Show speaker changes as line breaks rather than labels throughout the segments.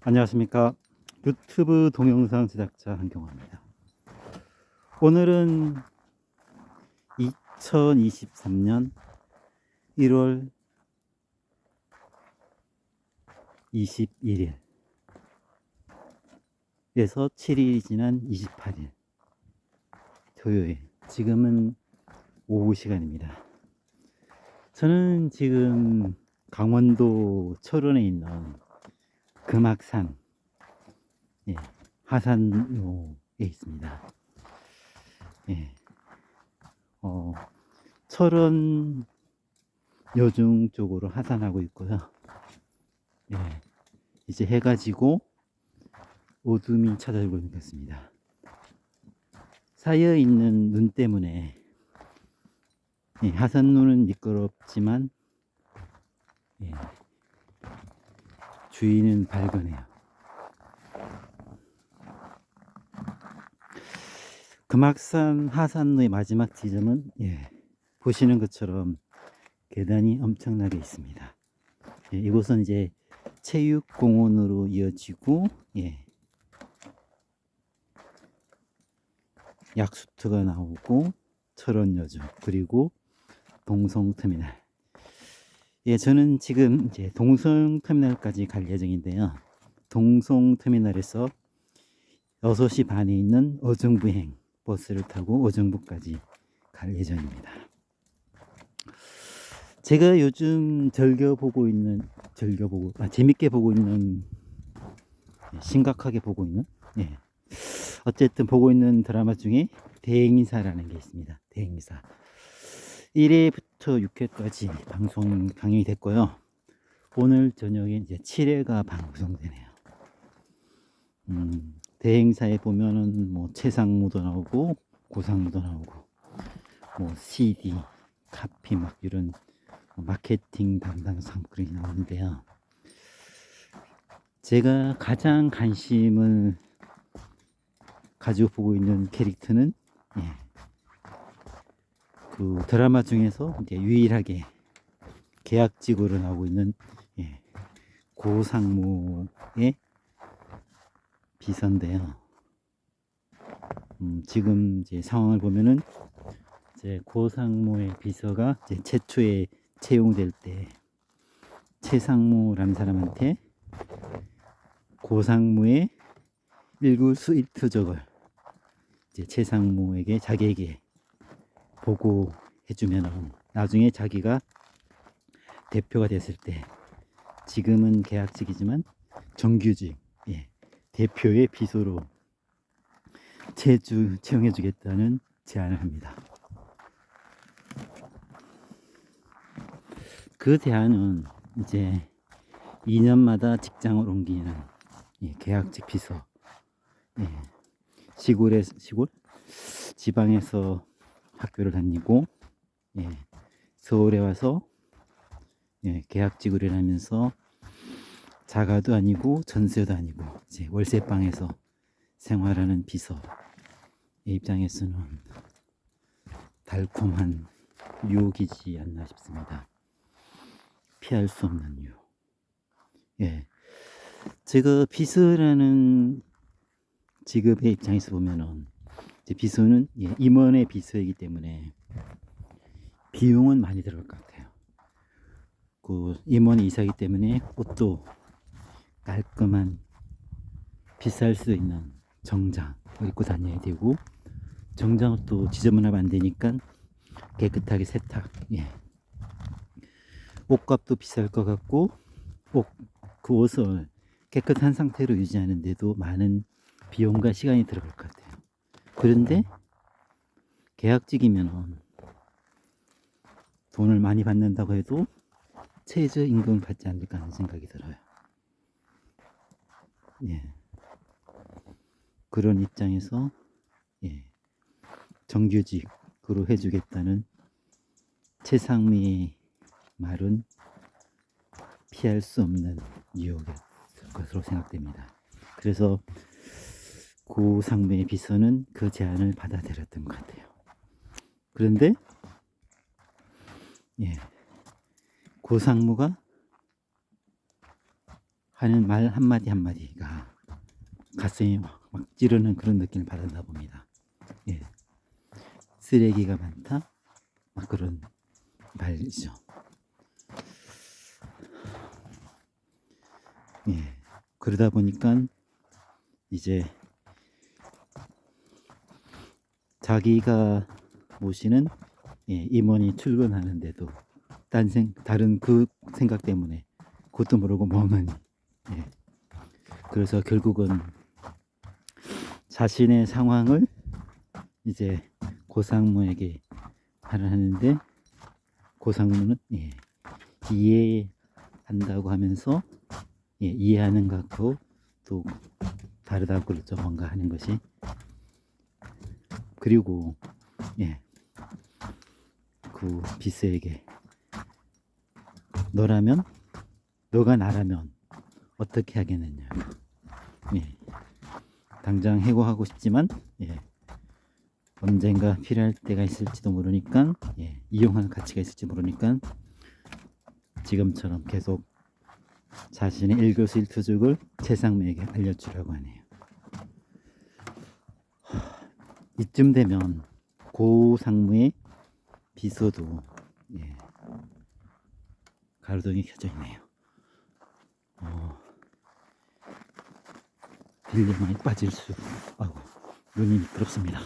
안녕하십니까. 유튜브 동영상 제작자 한경화입니다. 오늘은 2023년 1월 21일에서 7일이 지난 28일 토요일, 지금은 오후 시간입니다. 저는 지금 강원도 철원에 있는 금악산, 하산로에 있습니다. 철원 여중 쪽으로 하산하고 있고요. 이제 해가 지고 어둠이 찾아오고 있는 것 같습니다. 쌓여 있는 눈 때문에 하산로는 미끄럽지만 주위는 밝으네요. 금악산 하산로의 마지막 지점은 보시는 것처럼 계단이 엄청나게 있습니다. 이곳은 이제 체육공원으로 이어지고 약수터가 나오고 철원여중, 그리고 동성터미널. 저는 지금 이제 동성터미널까지 갈 예정인데요. 동성터미널에서 6시 반에 있는 어정부행 버스를 타고 어정부까지 갈 예정입니다. 제가 요즘 재밌게 보고 있는, 심각하게 보고 있는, 어쨌든 보고 있는 드라마 중에 대행사라는 게 있습니다. 대행사 1회부터 6회까지 방영이 됐고요. 오늘 저녁에 이제 7회가 방송되네요. 대행사에 보면은 뭐 최상무도 나오고 고상무도 나오고 뭐 CD, 카피 막 이런 마케팅 담당 사람들이 나오는데요. 제가 가장 관심을 가지고 보고 있는 캐릭터는 그 드라마 중에서 이제 유일하게 계약직으로 나오고 있는 고상무의 비서인데요. 지금 이제 상황을 보면은 이제 고상무의 비서가 이제 최초에 채용될 때 최상무라는 사람한테 고상무의 일구 수입투족을 이제 최상무에게, 자기에게 보고해주면 나중에 자기가 대표가 됐을 때, 지금은 계약직이지만 정규직 대표의 비서로 채용해주겠다는 제안을 합니다. 그 제안은 이제 2년마다 직장을 옮기는 계약직 비서, 시골 지방에서 학교를 다니고 서울에 와서 계약직으로 일하면서 자가도 아니고 전세도 아니고 이제 월세방에서 생활하는 비서의 입장에서는 달콤한 유혹이지 않나 싶습니다. 피할 수 없는 유혹. 제가 비서라는 직업의 입장에서 보면은 이제 비서는 임원의 비서이기 때문에 비용은 많이 들어갈 것 같아요. 그 임원의 이사이기 때문에 옷도 깔끔한 비쌀 수 있는 정장을 입고 다녀야 되고, 정장을 또 지저분하면 안 되니까 깨끗하게 세탁. 옷값도 비쌀 것 같고, 그 옷을 깨끗한 상태로 유지하는데도 많은 비용과 시간이 들어갈 것 같아요. 그런데 계약직이면 돈을 많이 받는다고 해도 최저임금을 받지 않을까 하는 생각이 들어요. 그런 입장에서 정규직으로 해주겠다는 최상미의 말은 피할 수 없는 유혹일 것으로 생각됩니다. 그래서 고상무의 비서는 그 제안을 받아들였던 것 같아요. 그런데 고상무가 하는 말 한마디 한마디가 가슴이 막 찌르는 그런 느낌을 받았나 봅니다. 예. 쓰레기가 많다? 막 그런 말이죠. 예. 그러다 보니까 이제 자기가 모시는 임원이 출근하는데도 다른 그 생각 때문에 그것도 모르고 멍하니. 예. 그래서 결국은 자신의 상황을 이제 고상무에게 하는데 고상무는 이해한다고 하면서 이해하는 것하고 또 다르다고 그러죠. 뭔가 하는 것이. 그리고 그 비스에게 너가 나라면 어떻게 하겠느냐. 당장 해고하고 싶지만 언젠가 필요할 때가 있을지도 모르니까 이용할 가치가 있을지 모르니까 지금처럼 계속 자신의 일거수일투족을 최상무에게 알려주라고 하네요. 이쯤 되면 고상무의 비서도 가로등이 켜져 있네요. 딜레마에 빠질 수. 눈이 미끄럽습니다.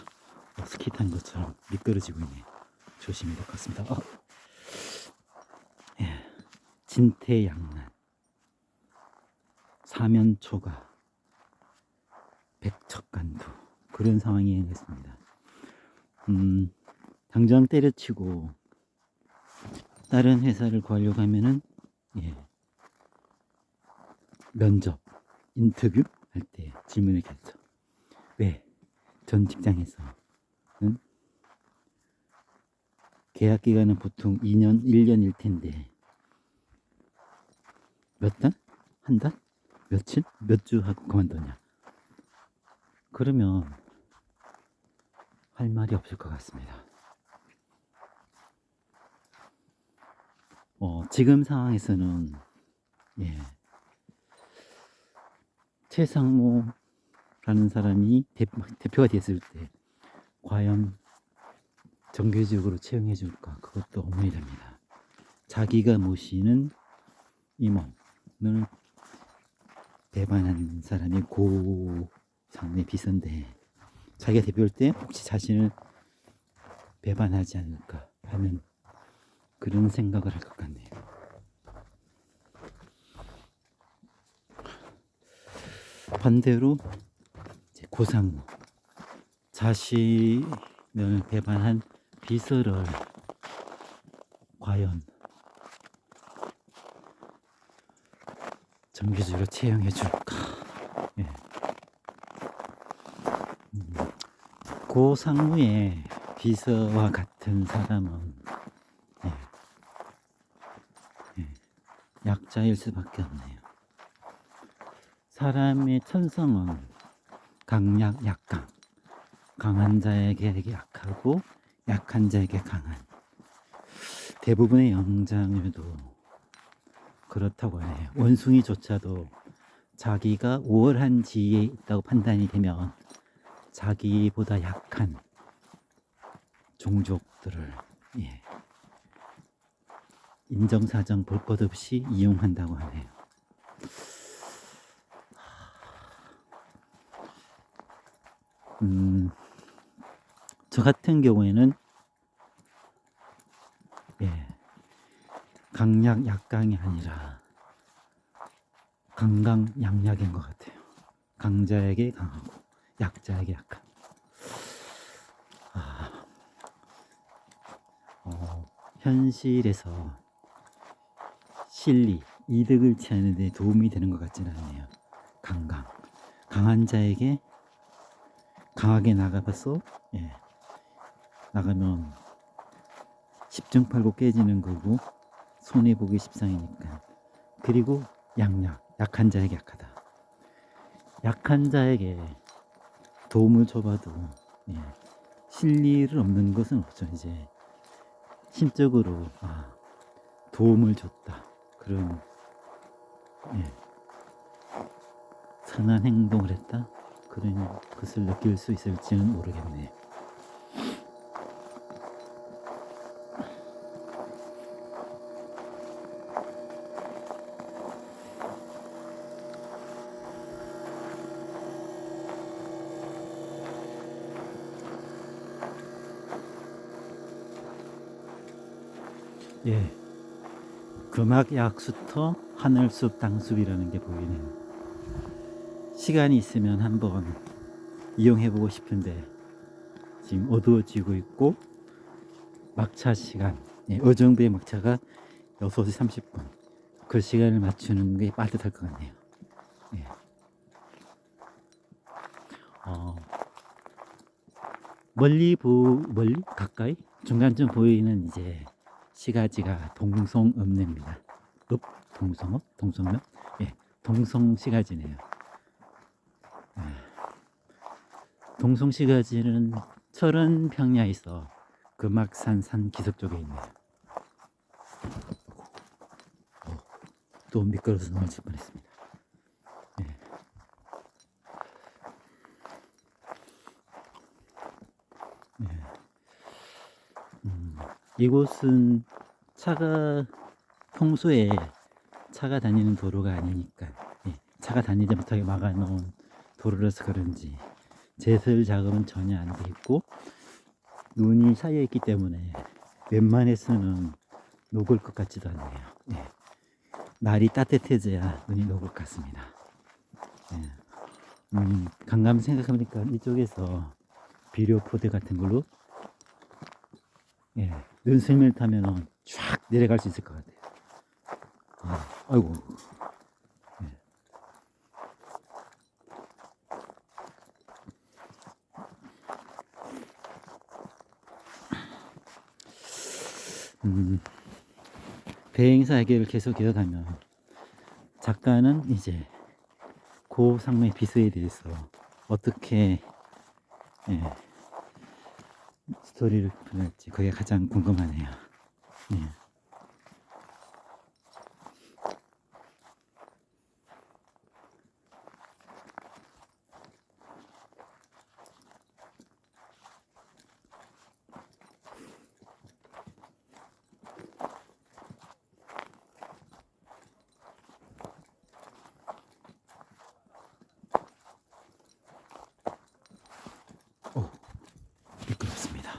스키 탄 것처럼 미끄러지고 있네요. 조심해야 될 것 같습니다. 진태양난, 사면초가, 백척간두 그런 상황이 됐습니다. 당장 때려치고 다른 회사를 구하려고 하면은 면접, 인터뷰 할 때 질문을 했죠. 왜 전 직장에서는 계약 기간은 보통 2년, 1년일 텐데 몇 달? 한 달? 며칠? 몇 주 하고 그만두냐? 그러면 할 말이 없을 것 같습니다. 지금 상황에서는 최상무라는 사람이 대표가 됐을 때 과연 정규직으로 채용해 줄까? 그것도 의문이랍니다. 자기가 모시는 임원을 배반한 사람이 고상무의 비서인데 자기가 대표일 때 혹시 자신을 배반하지 않을까 하는 그런 생각을 할 것 같네요. 반대로 고상무, 자신을 배반한 비서를 과연 정규직으로 채용해 줄까? 고상무의 비서와 같은 사람은 약자일 수밖에 없네요. 사람의 천성은 강약, 약강. 강한 자에게 약하고 약한 자에게 강한. 대부분의 영장류도 그렇다고 해요. 원숭이조차도 자기가 우월한 지위에 있다고 판단이 되면 자기보다 약한 종족들을 인정사정 볼 것 없이 이용한다고 하네요. 저 같은 경우에는 강약 약강이 아니라 강강 양약인 것 같아요. 강자에게 강하고 약자에게 약한. 현실에서 실리, 이득을 취하는 데 도움이 되는 것 같지는 않네요. 강한 자에게 강하게 나가봐서 나가면 10중 8구 깨지는 거고 손해보기 십상이니까. 그리고 약한 자에게 약하다. 약한 자에게 도움을 줘봐도 실리를 얻는 것은 없죠. 이제 심적으로 도움을 줬다 그런 흔한 행동을 했다? 그런 것을 느낄 수 있을지는 모르겠네요. 예, 금악 약수터 하늘숲 당숲이라는 게 보이네요. 시간이 있으면 한번 이용해보고 싶은데 지금 어두워지고 있고 막차 시간, 예, 어정부의 막차가 6시 30분. 그 시간을 맞추는 게 빠듯할 것 같네요. 예. 멀리 가까이 중간쯤 보이는 이제 시가지가 동성읍내입니다. 동성읍? 동성읍? 예, 동성시가지네요. 예. 동성시가지는 철원 평야에 있어 금악산 산 기슭 쪽에 있네요. 또 미끄러워서 넘어질 뻔했습니다. 예. 예. 이곳은 평소에 차가 다니는 도로가 아니니까, 예, 차가 다니지 못하게 막아놓은 도로라서 그런지 제설 작업은 전혀 안 돼 있고 눈이 쌓여 있기 때문에 웬만해서는 녹을 것 같지도 않네요. 예. 날이 따뜻해져야 눈이 녹을 것 같습니다. 예. 강감 생각하니까 이쪽에서 비료포대 같은 걸로, 예, 눈썰매를 타면은 쫙 내려갈 수 있을 것 같아요. 예. 아이고. 예. 배행사 해결을 계속 이어가면 작가는 이제 고상의 비서에 대해서 어떻게, 예, 스토리를 풀어낼지 그게 가장 궁금하네요. 예. 미끄럽습니다.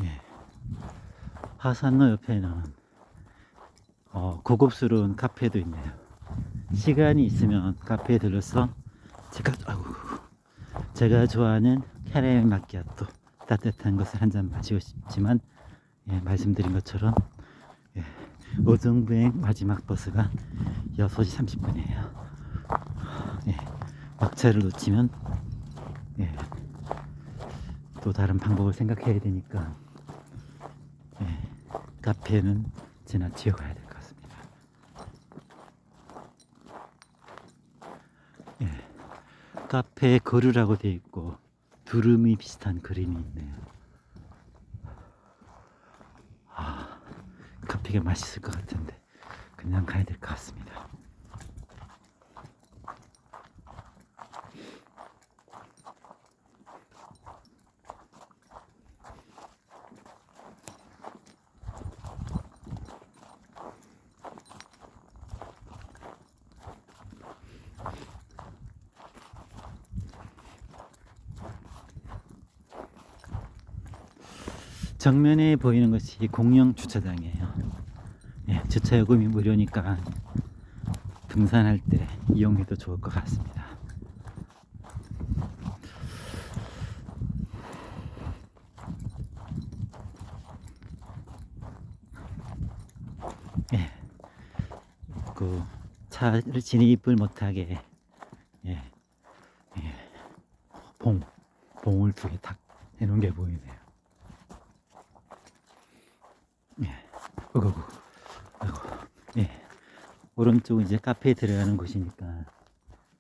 예. 하산로 옆에는 고급스러운 카페도 있네요. 시간이 있으면 카페에 들러서 제가 좋아하는 캐러멜 마키아토 따뜻한 것을 한 잔 마시고 싶지만, 예, 말씀드린 것처럼, 예, 오정부행 마지막 버스가 6시 30분이에요. 예, 막차를 놓치면, 예, 또 다른 방법을 생각해야 되니까, 예, 카페는 지나치어 가야 될 것 같습니다. 예, 카페에 거르라고 되어 있고 두루미 비슷한 그림이 있네요. 커피가 맛있을 것 같은데 그냥 가야 될 것 같습니다. 정면에 보이는 것이 공영 주차장이에요. 예, 주차 요금이 무료니까 등산할 때 이용해도 좋을 것 같습니다. 예, 그 차를 진입을 못하게, 예, 예, 봉을 2개 탁 해놓은 게 보이네요. 예, 아이고, 예, 오른쪽은 이제 카페에 들어가는 곳이니까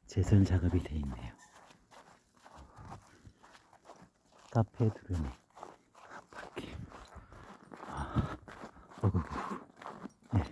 제설 작업이 돼 있네요. 사페 두루미. 이렇게. 어구. 네.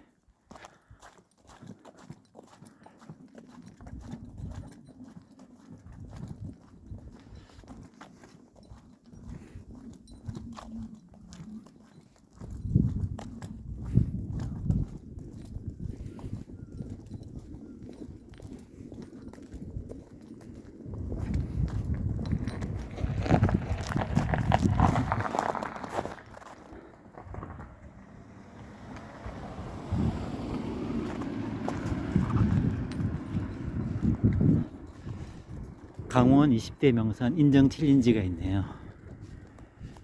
강원 20대 명산 인정 챌린지가 있네요.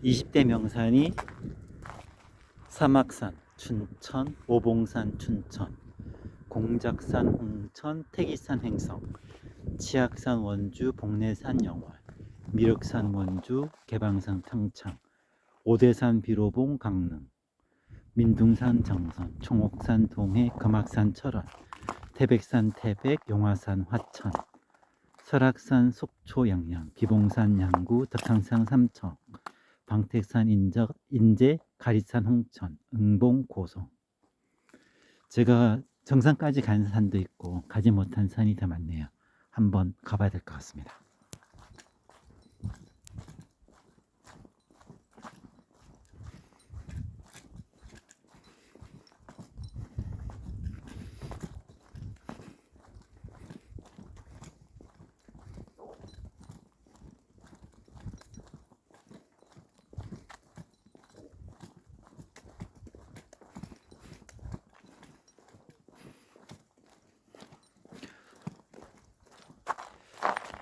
20대 명산이 사막산, 춘천, 오봉산, 춘천, 공작산, 홍천, 태기산, 횡성, 치악산, 원주, 복례산, 영월, 미륵산, 원주, 개방산, 평창, 오대산, 비로봉, 강릉, 민둥산, 정선, 총옥산, 동해, 금악산, 철원, 태백산, 태백, 용화산, 화천, 설악산, 속초, 양양, 기봉산, 양구, 덕항산, 삼청, 방택산, 인제, 가리산, 홍천, 응봉, 고성. 제가 정상까지 간 산도 있고 가지 못한 산이 더 많네요. 한번 가봐야 될 것 같습니다.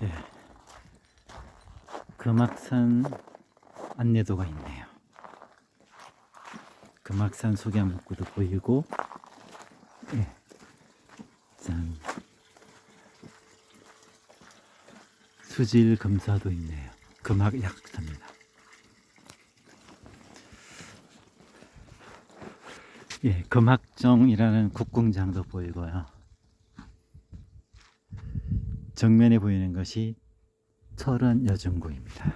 예. 금악산 안내도가 있네요. 금악산 소개문구도 보이고, 예. 짠. 수질 검사도 있네요. 금악 약사입니다. 예, 금악정이라는 국궁장도 보이고요. 정면에 보이는 것이 철원 여중구입니다.